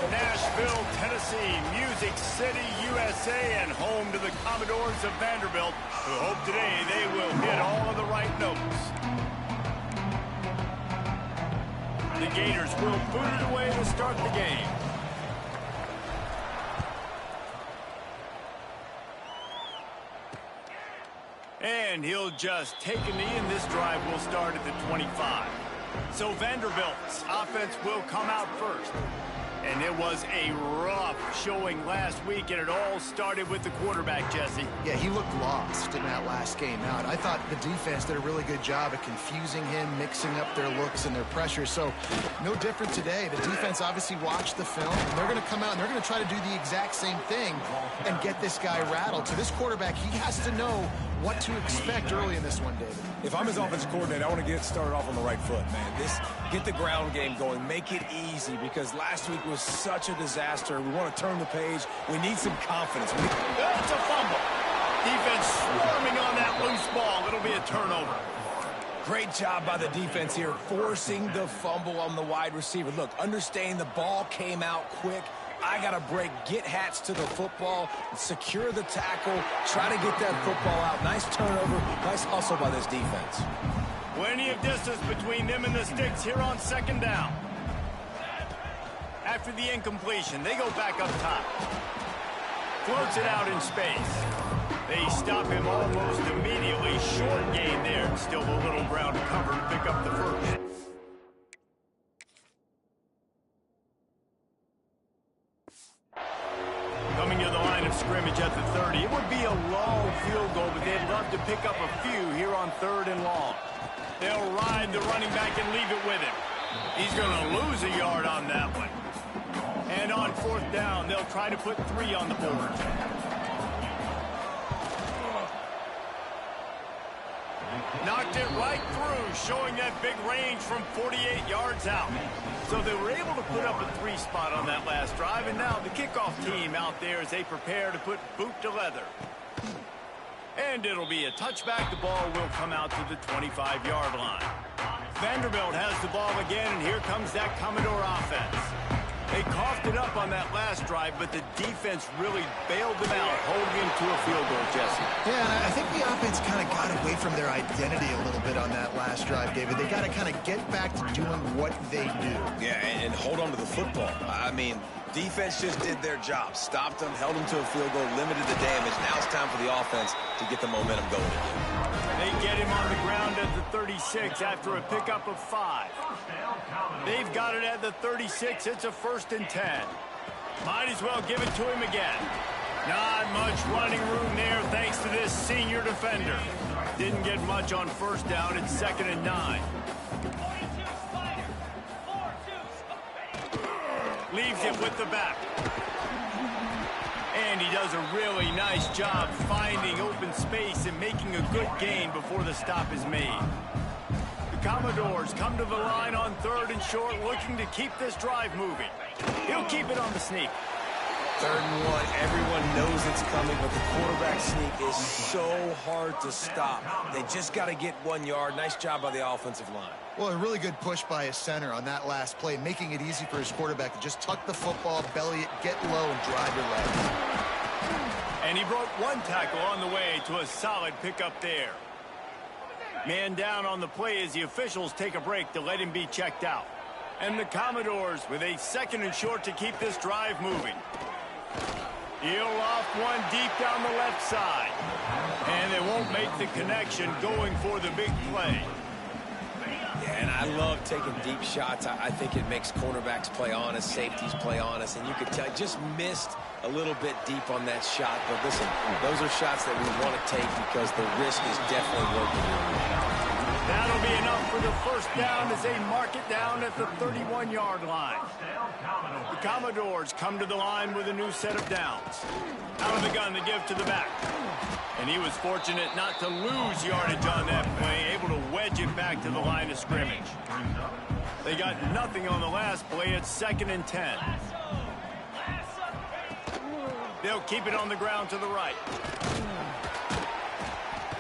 Nashville, Tennessee, Music City, USA, and home to the Commodores of Vanderbilt, who hope today they will hit all of the right notes. The Gators will boot it away to start the game. And he'll just take a knee, and this drive will start at the 25. So Vanderbilt's offense will come out first. And it was a rough showing last week, and it all started with the quarterback, Jesse. Yeah, he looked lost in that last game out. I thought the defense did a really good job of confusing him, mixing up their looks and their pressure. So no different today. The defense obviously watched the film, and they're going to come out and they're going to try to do the exact same thing and get this guy rattled. So this quarterback, he has to know what to expect early in this one, David. If I'm his offensive coordinator, I want to get started off on the right foot, man. Get the ground game going. Make it easy, because last week was such a disaster. We want to turn the page. We need some confidence. That's a fumble. Defense swarming on that loose ball. It'll be a turnover. Great job by the defense here, forcing the fumble on the wide receiver. Look, understand the ball came out quick. I got to break, get Hats to the football, secure the tackle, try to get that football out. Nice turnover, nice hustle by this defense. Plenty of distance between them and the sticks here on second down. After the incompletion, they go back up top. Floats it out in space. They stop him almost immediately. Short gain there, and still a little ground to cover to pick up the first. Coming to the line of scrimmage at the 30. It would be a long field goal, but they'd love to pick up a few here on 3rd and long. They'll ride the running back and leave it with him. He's going to lose a yard on that one. And on 4th down, they'll try to put 3 on the board. Knocked it right through, showing that big range from 48 yards out. So they were able to put up a 3 spot on that last drive, and now the kickoff team out there as they prepare to put boot to leather. And it'll be a touchback. The ball will come out to the 25-yard line. Vanderbilt has the ball again, and here comes that Commodore offense. They coughed it up on that last drive, but the defense really bailed them out, holding him to a field goal, Jesse. Yeah, and I think the offense kind of got away from their identity a little bit on that last drive, David. They got to kind of get back to doing what they do. Yeah, and hold on to the football. I mean, defense just did their job. Stopped them, held them to a field goal, limited the damage. Now it's time for the offense to get the momentum going again. They get him on the ground at the 36 after a pickup of 5. They've got it at the 36. It's a 1st and 10. Might as well give it to him again. Not much running room there thanks to this senior defender. Didn't get much on 1st down. It's 2nd and 9. Leaves it with the back. And he does a really nice job finding open space and making a good gain before the stop is made. The Commodores come to the line on 3rd and short, looking to keep this drive moving. He'll keep it on the sneak. 3rd and 1, everyone knows it's coming, but the quarterback sneak is so hard to stop. They just got to get 1 yard. Nice job by the offensive line. Well, a really good push by his center on that last play, making it easy for his quarterback to just tuck the football, belly it, get low, and drive your legs. And he broke 1 tackle on the way to a solid pickup there. Man down on the play as the officials take a break to let him be checked out. And the Commodores with a 2nd and short to keep this drive moving. He'll off one deep down the left side. And they won't make the connection going for the big play. Yeah, and I love taking deep shots. I think it makes cornerbacks play honest, safeties play honest, and you could tell just missed a little bit deep on that shot. But listen, those are shots that we want to take because the risk is definitely worth it. That'll be enough for the 1st down as they mark it down at the 31-yard line. The Commodores come to the line with a new set of downs. Out of the gun to give to the back. And he was fortunate not to lose yardage on that play, able to wedge it back to the line of scrimmage. They got nothing on the last play. It's 2nd and 10. They'll keep it on the ground to the right.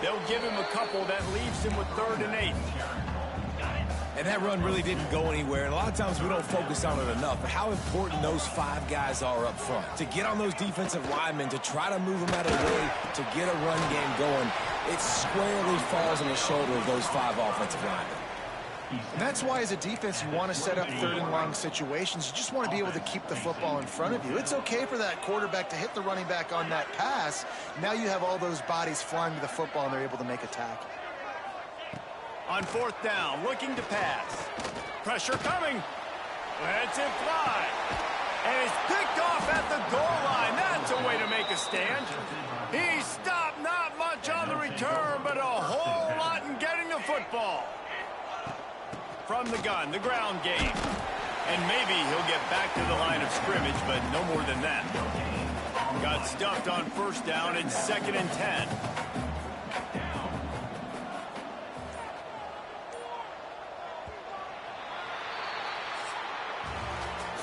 They'll give him a couple. That leaves him with 3rd and 8. And that run really didn't go anywhere. And a lot of times we don't focus on it enough. But how important those 5 guys are up front. To get on those defensive linemen, to try to move them out of the way, to get a run game going, it squarely falls on the shoulder of those 5 offensive linemen. And that's why as a defense you want to set up 3rd and long situations. You just want to be able to keep the football in front of you. It's okay for that quarterback to hit the running back on that pass. Now you have all those bodies flying to the football and they're able to make a tackle. On 4th down, looking to pass. Pressure coming. Lets it fly. And it's picked off at the goal line. That's a way to make a stand. He stopped, not much on the return, but a whole lot in getting the football. From the gun, the ground game. And maybe he'll get back to the line of scrimmage, but no more than that. Got stuffed on 1st down and 2nd and 10.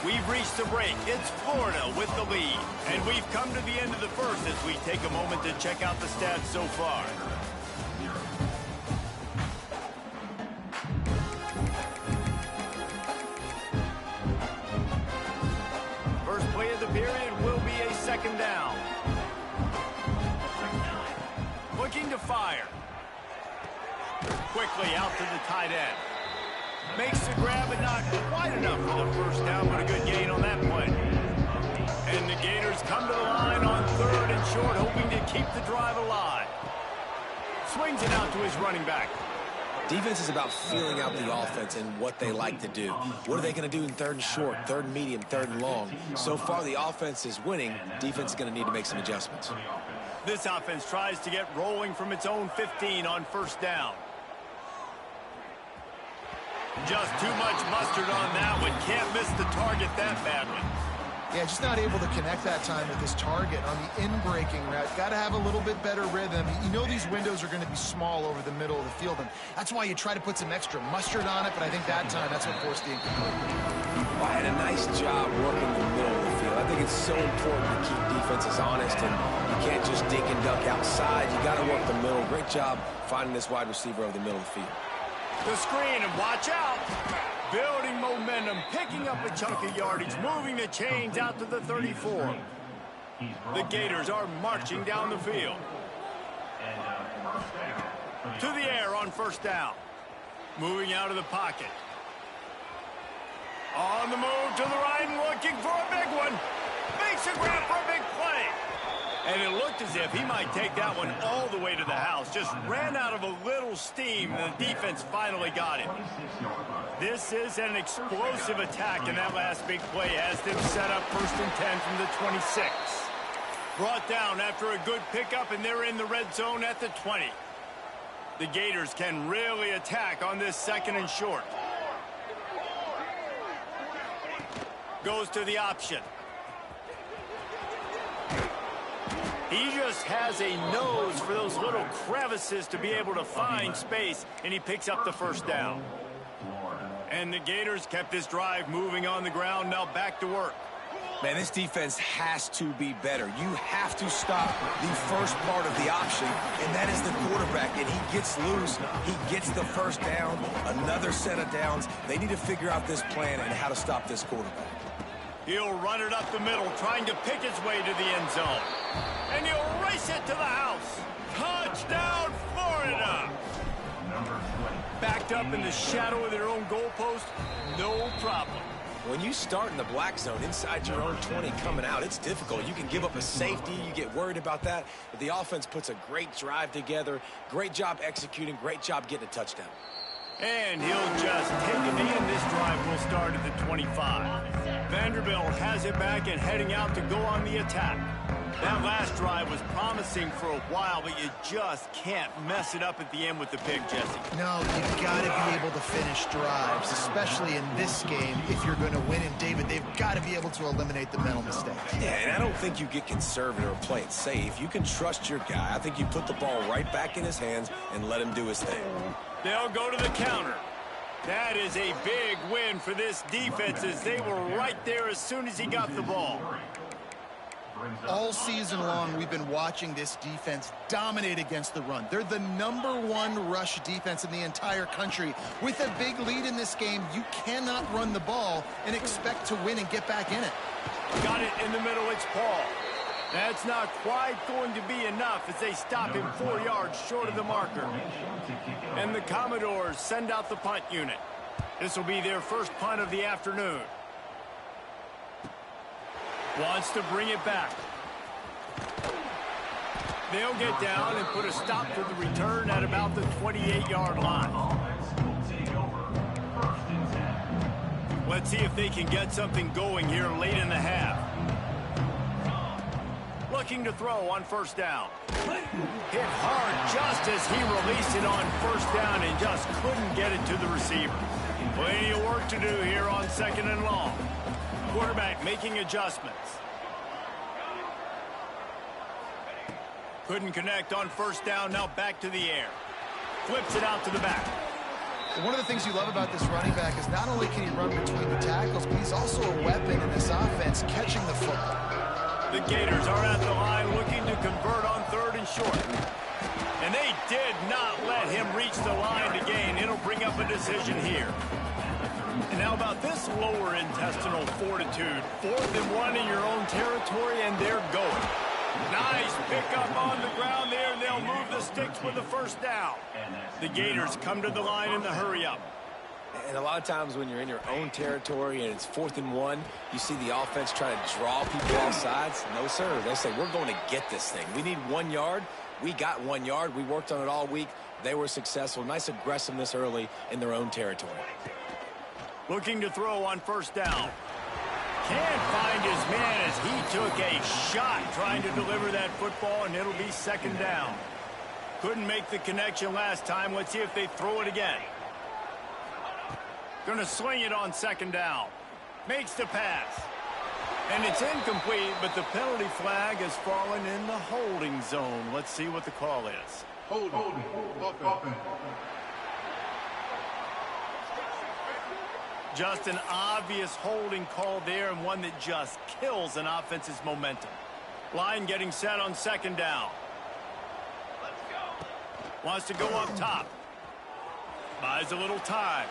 We've reached the break. It's Florida with the lead. And we've come to the end of the 1st as we take a moment to check out the stats so far. First play of the period will be a 2nd down. Looking to fire. Quickly out to the tight end. Makes the grab, but not quite enough for the 1st down, but a good gain on that play. And the Gators come to the line on 3rd and short, hoping to keep the drive alive. Swings it out to his running back. Defense is about feeling out the offense and what they like to do. What are they going to do in 3rd and short, 3rd and medium, 3rd and long? So far, the offense is winning. Defense is going to need to make some adjustments. This offense tries to get rolling from its own 15 on 1st down. Just too much mustard on that one. Can't miss the target that badly. Yeah, just not able to connect that time with his target on the in-breaking route. Got to have a little bit better rhythm. You know these windows are going to be small over the middle of the field, and that's why you try to put some extra mustard on it, but I think that time that's what forced the incomplete. Well, I had a nice job working the middle of the field. I think it's so important to keep defenses honest, and you can't just dink and duck outside. You got to work the middle. Great job finding this wide receiver over the middle of the field. The screen, and watch out. Building momentum, picking up a chunk of yardage, moving the chains out to the 34. The Gators are marching down the field. To the air on 1st down. Moving out of the pocket. On the move to the right and looking for a big one. Makes a grab for a big play. And it looked as if he might take that one all the way to the house. Just ran out of a little steam, and the defense finally got him. This is an explosive attack, and that last big play has them set up 1st and 10 from the 26. Brought down after a good pickup, and they're in the red zone at the 20. The Gators can really attack on this 2nd and short. Goes to the option. He just has a nose for those little crevices to be able to find space, and he picks up the 1st down. And the Gators kept this drive moving on the ground, now back to work. Man, this defense has to be better. You have to stop the first part of the option, and that is the quarterback. And he gets loose. He gets the 1st down, another set of downs. They need to figure out this plan and how to stop this quarterback. He'll run it up the middle, trying to pick his way to the end zone. And he'll race it to the house. Touchdown, Florida! Backed up in the shadow of their own goalpost, no problem. When you start in the black zone inside your own 20 coming out, it's difficult. You can give up a safety. You get worried about that. But the offense puts a great drive together. Great job executing. Great job getting a touchdown. And he'll just take a knee, and this drive will start at the 25. Vanderbilt has it back and heading out to go on the attack. That last drive was promising for a while, but you just can't mess it up at the end with the pick, Jesse. No, you've got to be able to finish drives, especially in this game if you're going to win. And, David, they've got to be able to eliminate the mental mistakes. Yeah, and I don't think you get conservative or play it safe. You can trust your guy. I think you put the ball right back in his hands and let him do his thing. They'll go to the counter. That is a big win for this defense as they were right there as soon as he got the ball. All season long, we've been watching this defense dominate against the run. They're the #1 rush defense in the entire country. With a big lead in this game, you cannot run the ball and expect to win and get back in it. Got it in the middle. It's Paul. That's not quite going to be enough as they stop him 4 yards short of the marker. And the Commodores send out the punt unit. This will be their first punt of the afternoon. Wants to bring it back. They'll get down and put a stop to the return at about the 28-yard line. Let's see if they can get something going here late in the half. Looking to throw on first down. Hit hard just as he released it on first down and just couldn't get it to the receiver. Plenty of work to do here on 2nd and long. Quarterback making adjustments. Couldn't connect on first down. Now back to the air. Flips it out to the back. One of the things you love about this running back is not only can he run between the tackles, but he's also a weapon in this offense catching the football. The Gators are at the line looking to convert on 3rd and short. And they did not let him reach the line to gain. It'll bring up a decision here. And now about this lower intestinal fortitude. 4th and 1 in your own territory, and they're going. Nice pickup on the ground there, and they'll move the sticks with the first down. The Gators come to the line in the hurry-up. And a lot of times when you're in your own territory and it's 4th and 1, you see the offense try to draw people off sides. No, sir. They say, we're going to get this thing. We need 1 yard. We got 1 yard. We worked on it all week. They were successful. Nice aggressiveness early in their own territory. Looking to throw on first down. Can't find his man as he took a shot trying to deliver that football, and it'll be 2nd down. Couldn't make the connection last time. Let's see if they throw it again. Going to swing it on 2nd down. Makes the pass. And it's incomplete, but the penalty flag has fallen in the holding zone. Let's see what the call is. Holding. Just an obvious holding call there, and one that just kills an offense's momentum. Line getting set on 2nd down. Wants to go up top. Buys a little time.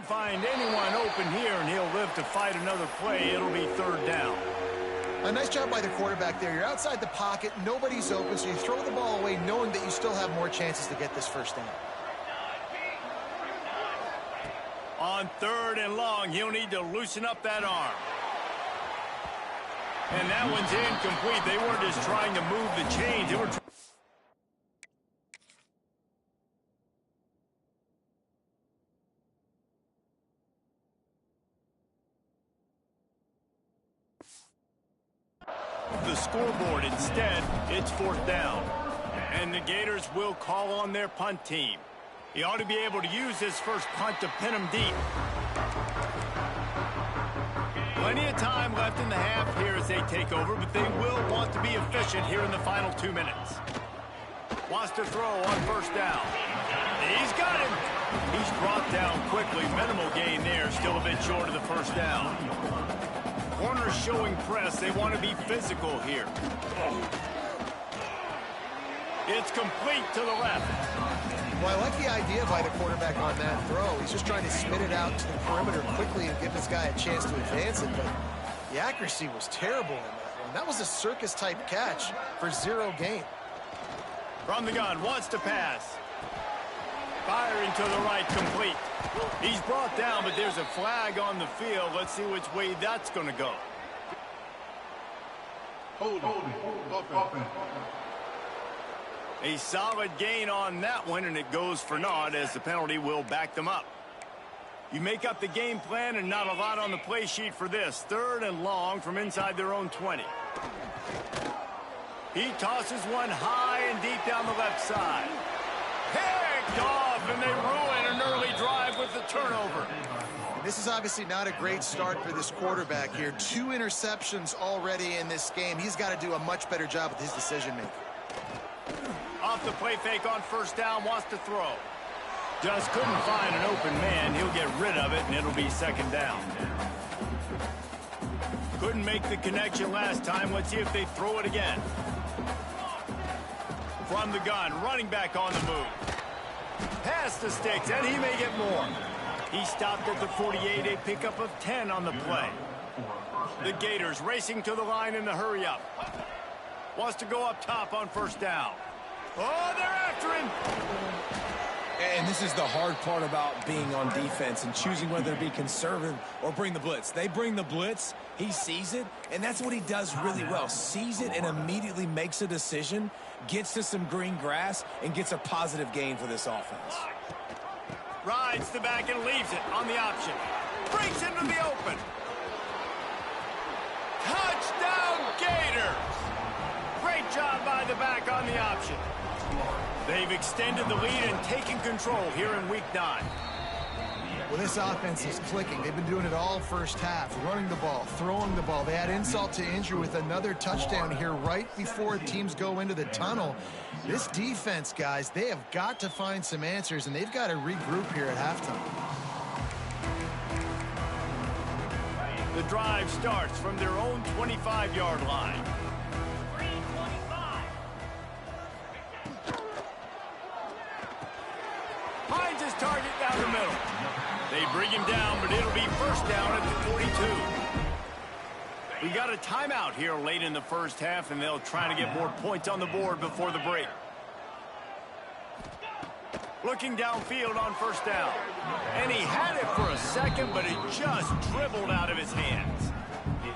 find anyone open here, and he'll live to fight another play. It'll be third down. A nice job by the quarterback there. You're outside the pocket, nobody's open, so you throw the ball away knowing that you still have more chances to get this first down. On third and long, he'll need to loosen up that arm. And that one's incomplete. They weren't just trying to move the chains. They were the scoreboard. Instead, it's fourth down. And the Gators will call on their punt team. He ought to be able to use his first punt to pin him deep. Plenty of time left in the half here as they take over, but they will want to be efficient here in the final 2 minutes. Wants to throw on first down. He's got him. He's brought down quickly. Minimal gain there, still a bit short of the first down. Corners showing press. They want to be physical here. It's complete to the left. Well, I like the idea by the quarterback on that throw. He's just trying to spit it out to the perimeter quickly and give this guy a chance to advance it, but the accuracy was terrible in that one. That was a circus-type catch for 0 gain. From the gun, wants to pass. Firing to the right, complete. He's brought down, but there's a flag on the field. Let's see which way that's going to go. Hold open. A solid gain on that one, and it goes for naught as the penalty will back them up. You make up the game plan and not a lot on the play sheet for this. Third and long from inside their own 20. He tosses one high and deep down the left side. Picked off, and they ruin an early drive with the turnover. This is obviously not a great start for this quarterback here. 2 interceptions already in this game. He's got to do a much better job with his decision-making. Off the play fake on first down, wants to throw. Just couldn't find an open man. He'll get rid of it, and it'll be second down. Couldn't make the connection last time. Let's see if they throw it again. From the gun, running back on the move. Past the sticks, and he may get more. He stopped at the 48, a pickup of 10 on the play. The Gators racing to the line in the hurry-up. Wants to go up top on first down. Oh, they're after him. And this is the hard part about being on defense and choosing whether to be conservative or bring the blitz. They bring the blitz, he sees it, and that's what he does really well. Sees it and immediately makes a decision, gets to some green grass, and gets a positive gain for this offense. Rides the back and leaves it on the option. Breaks into the open. Touchdown, Gators! Great job by the back on the option. They've extended the lead and taken control here in Week 9. Well, this offense is clicking. They've been doing it all first half, running the ball, throwing the ball. They had insult to injury with another touchdown here right before teams go into the tunnel. This defense, guys, they have got to find some answers, and they've got to regroup here at halftime. The drive starts from their own 25-yard line. Finds his target down the middle. They bring him down, but it'll be first down at the 42. We got a timeout here late in the first half, and they'll try to get more points on the board before the break. Looking downfield on first down. And he had it for a second, but it just dribbled out of his hands.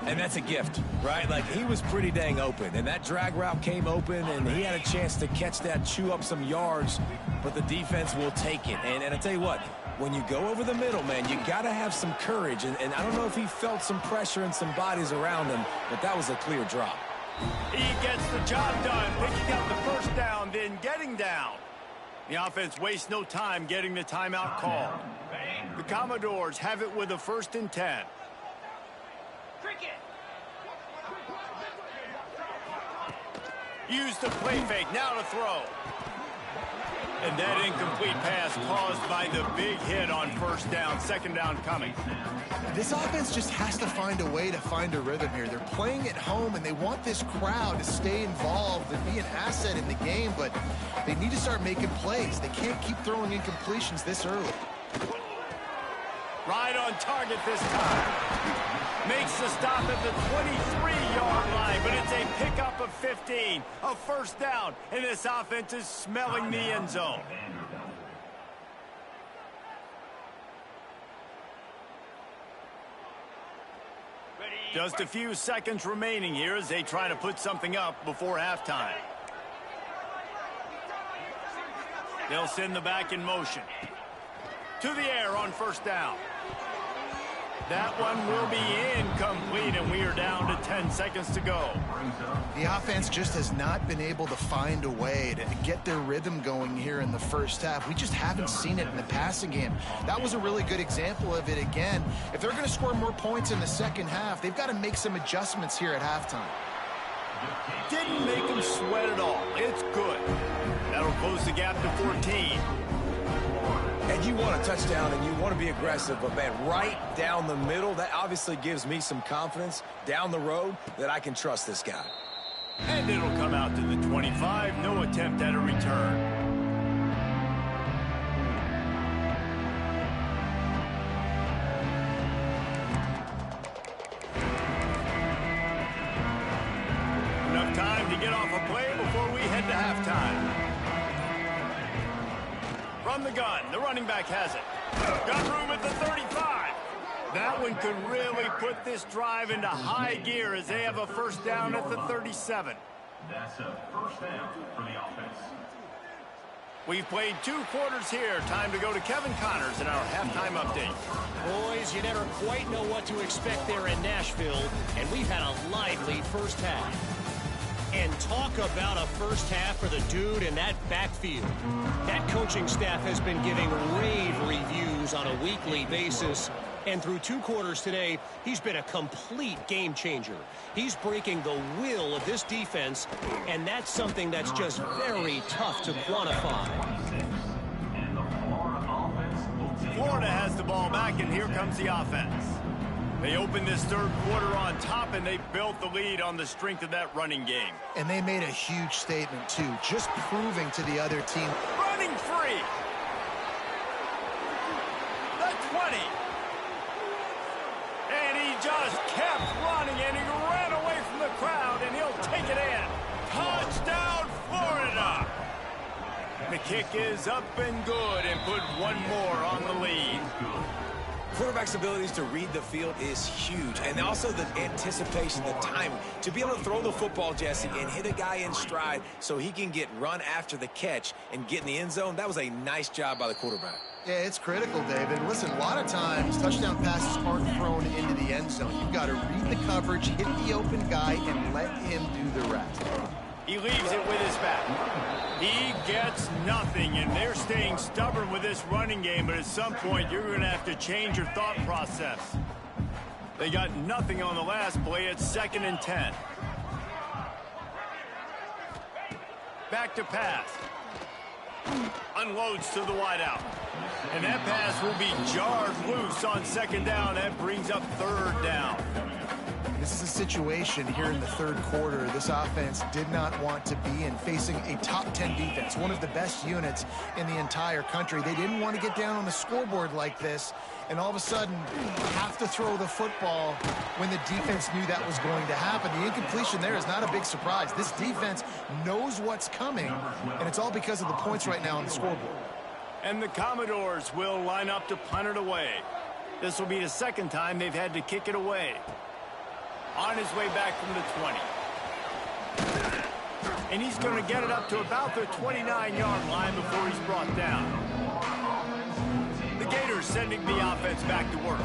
And that's a gift, right? Like, he was pretty dang open, and that drag route came open, and he had a chance to catch that, chew up some yards, but the defense will take it. And I tell you what, when you go over the middle, man, you got to have some courage, and I don't know if he felt some pressure and some bodies around him, but that was a clear drop. He gets the job done, picking up the first down, then getting down. The offense wastes no time getting the timeout call. The Commodores have it with a 1st and 10. Use the play fake, now to throw. And that incomplete pass caused by the big hit on first down, second down coming. This offense just has to find a way to find a rhythm here. They're playing at home, and they want this crowd to stay involved and be an asset in the game, but they need to start making plays. They can't keep throwing incompletions this early. Right on target this time. Makes the stop at the 23-yard line, but it's a pickup of 15. A first down, and this offense is smelling the end zone. Just a few seconds remaining here as they try to put something up before halftime. They'll send the back in motion. To the air on first down. That one will be incomplete, and we are down to 10 seconds to go. The offense just has not been able to find a way to get their rhythm going here in the first half. We just haven't seen it in the passing game. That was a really good example of it again. If they're going to score more points in the second half, they've got to make some adjustments here at halftime. Didn't make them sweat at all. It's good. That'll close the gap to 14. And you want a touchdown and you want to be aggressive, but man, right down the middle, that obviously gives me some confidence down the road that I can trust this guy. And it'll come out to the 25. No attempt at a return. Enough time to get off a play before we head to halftime. From the gun, the running back has it. Got room at the 35. That one could really put this drive into high gear as they have a first down at the 37. That's a first down for the offense. We've played 2 quarters here. Time to go to Kevin Connors in our halftime update. Boys, you never quite know what to expect there in Nashville, and we've had a lively first half. And talk about a first half for the dude in that backfield. That coaching staff has been giving rave reviews on a weekly basis. And through 2 quarters today, he's been a complete game changer. He's breaking the will of this defense, and that's something that's just very tough to quantify. Florida has the ball back, and here comes the offense. They opened this third quarter on top, and they built the lead on the strength of that running game. And they made a huge statement, too, just proving to the other team. Running free. The 20. And he just kept running, and he ran away from the crowd, and he'll take it in. Touchdown, Florida. The kick is up and good, and put one more on the lead. Quarterback's abilities to read the field is huge, and also the anticipation, the timing. To be able to throw the football, Jesse, and hit a guy in stride so he can get run after the catch and get in the end zone, that was a nice job by the quarterback. Yeah, it's critical, David. Listen, a lot of times touchdown passes aren't thrown into the end zone. You've got to read the coverage, hit the open guy, and let him do the rest. He leaves it with his back. He gets nothing, and they're staying stubborn with this running game, but at some point you're going to have to change your thought process. They got nothing on the last play. It's 2nd and 10. Back to pass. Unloads to the wideout. And that pass will be jarred loose on 2nd down. That brings up 3rd down. This is a situation here in the third quarter this offense did not want to be in, facing a top 10 defense, one of the best units in the entire country. They didn't want to get down on the scoreboard like this and all of a sudden have to throw the football when the defense knew that was going to happen. The incompletion there is not a big surprise. This defense knows what's coming, and it's all because of the points right now on the scoreboard. And the Commodores will line up to punt it away. This will be the 2nd time they've had to kick it away. On his way back from the 20. And he's going to get it up to about the 29-yard line before he's brought down. The Gators sending the offense back to work.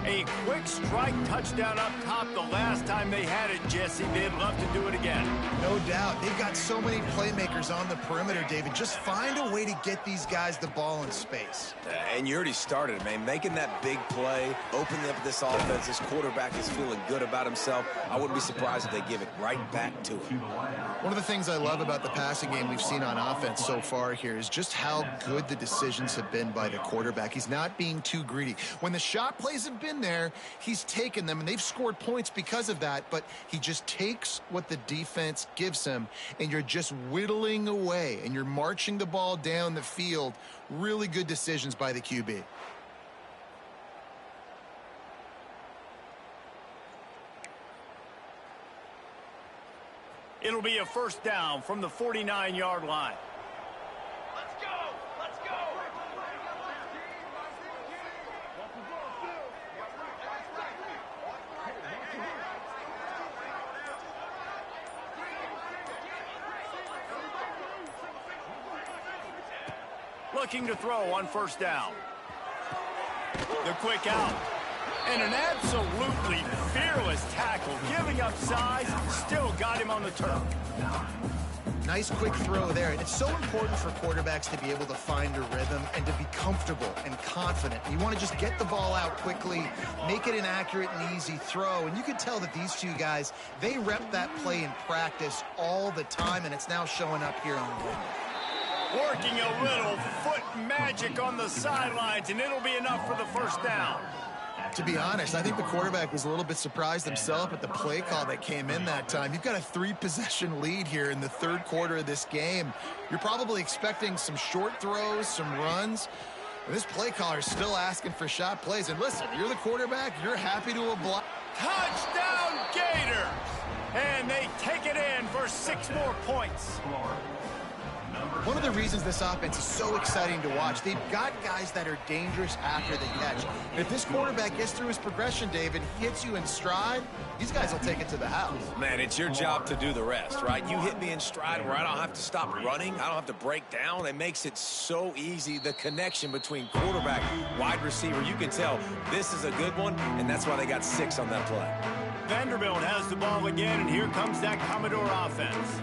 A quick strike touchdown up top the last time they had it, Jesse. They'd love to do it again. No doubt. They've got so many playmakers on the perimeter, David. Just find a way to get these guys the ball in space. And you already started, man. Making that big play, opening up this offense. This quarterback is feeling good about himself. I wouldn't be surprised if they give it right back to him. One of the things I love about the passing game we've seen on offense so far here is just how good the decisions have been by the quarterback. He's not being too greedy. When the shot plays have been there, he's taken them, and they've scored points because of that, but he just takes what the defense gives him, and you're just whittling away, and you're marching the ball down the field. Really good decisions by the QB. It'll be a first down from the 49-yard line. Let's go! Let's go! Looking to throw on first down. The quick out. And an absolutely fearless tackle. Giving up size, still got him on the turf. Nice quick throw there. It's so important for quarterbacks to be able to find a rhythm and to be comfortable and confident. You want to just get the ball out quickly, make it an accurate and easy throw. And you can tell that these two guys, they rep that play in practice all the time, and it's now showing up here on video. Working a little foot magic on the sidelines, and it'll be enough for the first down. To be honest, I think the quarterback was a little bit surprised himself at the play call that came in that time. You've got a 3-possession lead here in the third quarter of this game. You're probably expecting some short throws, some runs. And this play caller is still asking for shot plays. And listen, you're the quarterback. You're happy to oblige. Touchdown, Gators! And they take it in for 6 more points. One of the reasons this offense is so exciting to watch, they've got guys that are dangerous after the catch. And if this quarterback gets through his progression, David, hits you in stride, these guys will take it to the house. Man, it's your job to do the rest, right? You hit me in stride where I don't have to stop running. I don't have to break down. It makes it so easy. The connection between quarterback, wide receiver, you can tell this is a good one, and that's why they got 6 on that play. Vanderbilt has the ball again, and here comes that Commodore offense.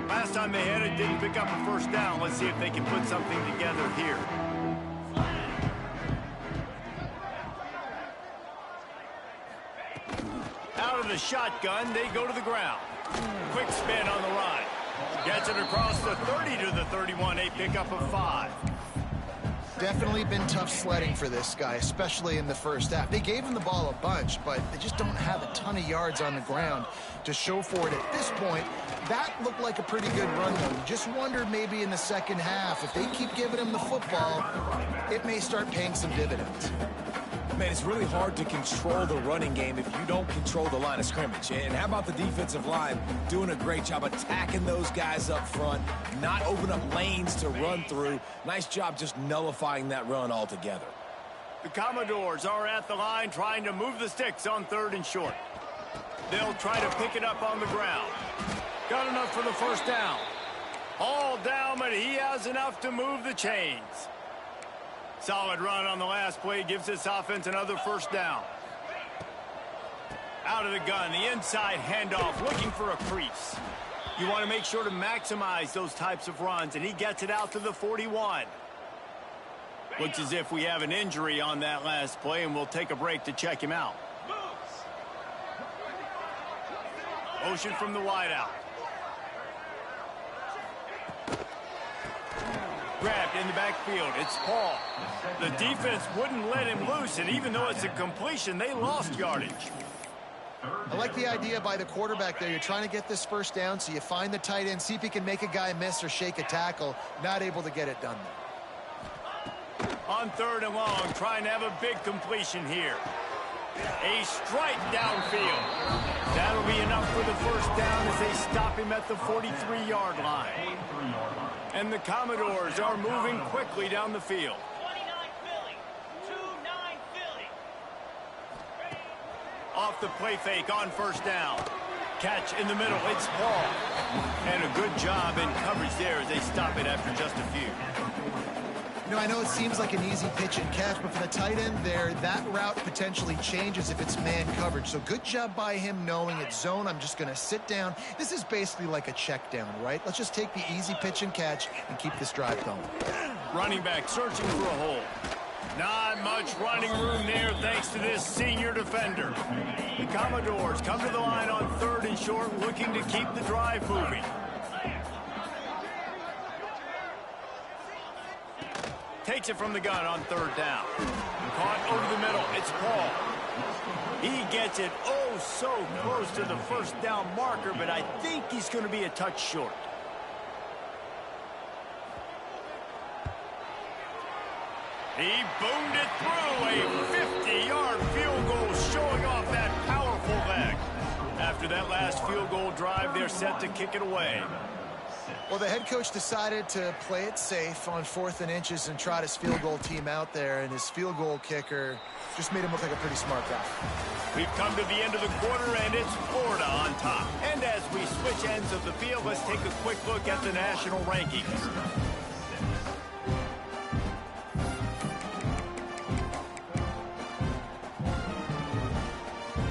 Last time they had it, didn't pick up a first down. Let's see if they can put something together here. Out of the shotgun, they go to the ground. Quick spin on the run. Gets it across the 30 to the 31, a pickup of 5. Definitely been tough sledding for this guy, especially in the first half. They gave him the ball a bunch, but they just don't have a ton of yards on the ground to show for it at this point. That looked like a pretty good run, though. You just wonder maybe in the second half, if they keep giving him the football, it may start paying some dividends. Man, it's really hard to control the running game if you don't control the line of scrimmage. And how about the defensive line doing a great job attacking those guys up front, not open up lanes to run through. Nice job just nullifying that run altogether. The Commodores are at the line trying to move the sticks on 3rd and short. They'll try to pick it up on the ground. Got enough for the first down. All down, but he has enough to move the chains. Solid run on the last play gives this offense another first down. Out of the gun, the inside handoff, looking for a crease. You want to make sure to maximize those types of runs, and he gets it out to the 41. Looks as if we have an injury on that last play, and we'll take a break to check him out. Motion from the wideout. Grabbed in the backfield. It's Paul. The defense wouldn't let him loose, and even though it's a completion, they lost yardage. I like the idea by the quarterback there. You're trying to get this first down, so you find the tight end, see if he can make a guy miss or shake a tackle. Not able to get it done there. On 3rd and long, trying to have a big completion here. A strike downfield. That'll be enough for the first down as they stop him at the 43-yard line. And the Commodores are moving quickly down the field. 29 Philly. 2-9 Philly. Off the play fake on first down. Catch in the middle. It's Paul. And a good job in coverage there as they stop it after just a few. You know, I know it seems like an easy pitch and catch, but for the tight end there, that route potentially changes if it's man coverage. So good job by him knowing it's zone. I'm just going to sit down. This is basically like a check down, right? Let's just take the easy pitch and catch and keep this drive going. Running back searching for a hole. Not much running room there thanks to this senior defender. The Commodores come to the line on 3rd and short, looking to keep the drive moving. Takes it from the gun on 3rd down. Caught over the middle. It's Paul. He gets it oh so close to the first down marker, but I think he's going to be a touch short. He boomed it through. A 50-yard field goal showing off that powerful leg. After after that last field goal drive, they're set to kick it away. Well, the head coach decided to play it safe on 4th and inches and trot his field goal team out there, and his field goal kicker just made him look like a pretty smart guy. We've come to the end of the quarter, and it's Florida on top. And as we switch ends of the field, let's take a quick look at the national rankings.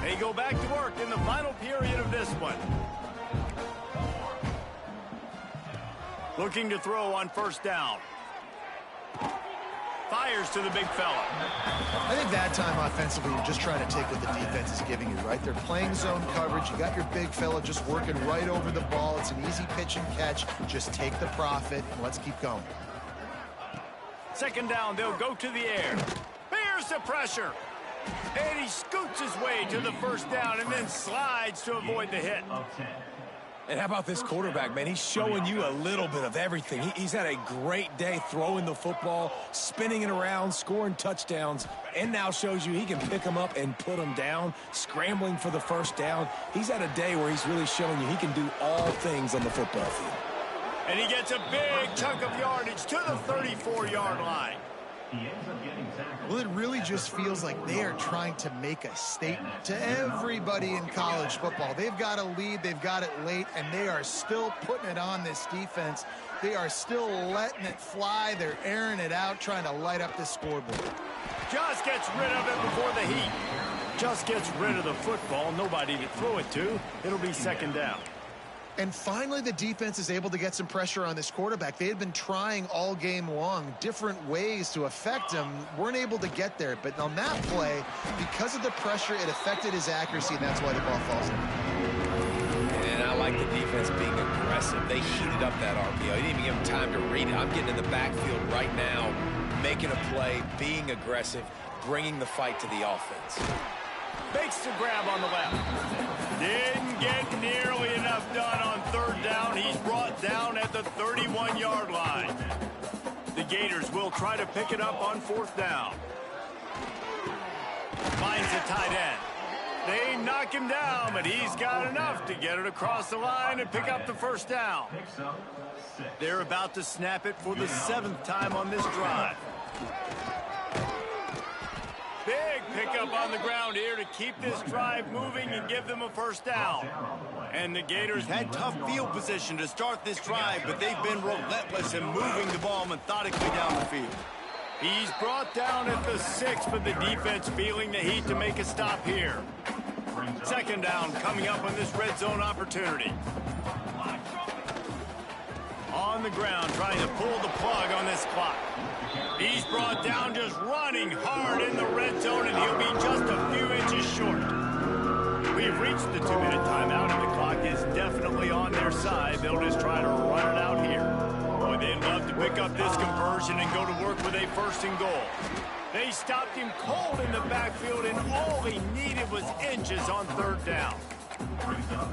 They go back to work in the final period of this one. Looking to throw on first down. Fires to the big fella. I think that time offensively, you're just trying to take what the defense is giving you, right? They're playing zone coverage. You got your big fella just working right over the ball. It's an easy pitch and catch. Just take the profit and let's keep going. Second down, they'll go to the air. Here's the pressure. And he scoots his way to the first down and then slides to avoid the hit. And how about this quarterback, man? He's showing you a little bit of everything. He's had a great day throwing the football, spinning it around, scoring touchdowns, and now shows you he can pick them up and put them down, scrambling for the first down. He's had a day where he's really showing you he can do all things on the football field. And he gets a big chunk of yardage to the 34-yard line. Well, it really just feels like they are trying to make a statement to everybody in college football. They've got a lead, they've got it late, and they are still putting it on this defense. They are still letting it fly. They're airing it out, trying to light up this scoreboard. Just gets rid of it before the heat. Just gets rid of the football. Nobody to throw it to. It'll be second down. And finally, the defense is able to get some pressure on this quarterback. They had been trying all game long different ways to affect him. Weren't able to get there. But on that play, because of the pressure, it affected his accuracy, and that's why the ball falls in. And I like the defense being aggressive. They heated up that RPO. He didn't even give him time to read it. I'm getting in the backfield right now, making a play, being aggressive, bringing the fight to the offense. Makes the grab on the left. Didn't get nearly enough done on third down. He's brought down at the 31-yard line. The Gators will try to pick it up on fourth down. Finds the tight end. They knock him down, but he's got enough to get it across the line and pick up the first down. They're about to snap it for the 7th time on this drive. Big pickup on the ground here to keep this drive moving and give them a first down. And the Gators had tough field position to start this drive, but they've been relentless in moving the ball methodically down the field. He's brought down at the 6, but the defense feeling the heat to make a stop here. Second down coming up on this red zone opportunity. On the ground, trying to pull the plug on this clock. He's brought down just running hard in the red zone, and he'll be just a few inches short. We've reached the 2-minute timeout, and the clock is definitely on their side. They'll just try to run it out here. Boy, they'd love to pick up this conversion and go to work with a 1st and goal. They stopped him cold in the backfield, and all he needed was inches on third down.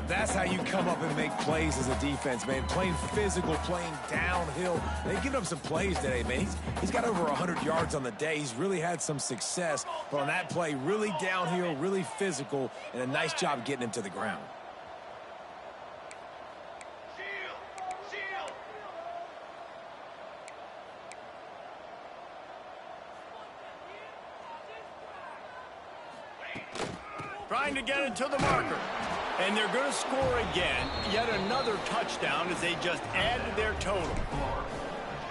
That's how you come up and make plays as a defense, man. Playing physical, playing downhill. They've given up some plays today, man. He's got over 100 yards on the day. He's really had some success. But on that play, really downhill, really physical, and a nice job getting him to the ground. Trying to get it to the marker. And they're going to score again. Yet another touchdown as they just add to their total.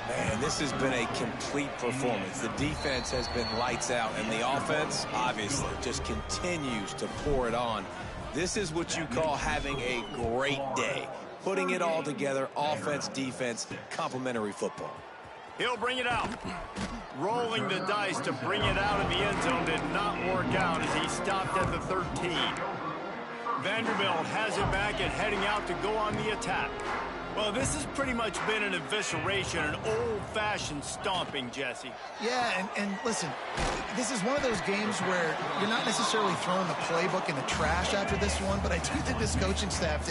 Man, this has been a complete performance. The defense has been lights out, and the offense, obviously, just continues to pour it on. This is what you call having a great day. Putting it all together, offense, defense, complementary football. He'll bring it out. Rolling the dice to bring it out of the end zone did not work out as he stopped at the 13. Vanderbilt has it back and heading out to go on the attack. Well, this has pretty much been an evisceration, an old-fashioned stomping, Jesse. Yeah, and listen, this is one of those games where you're not necessarily throwing the playbook in the trash after this one, but I do think this coaching staff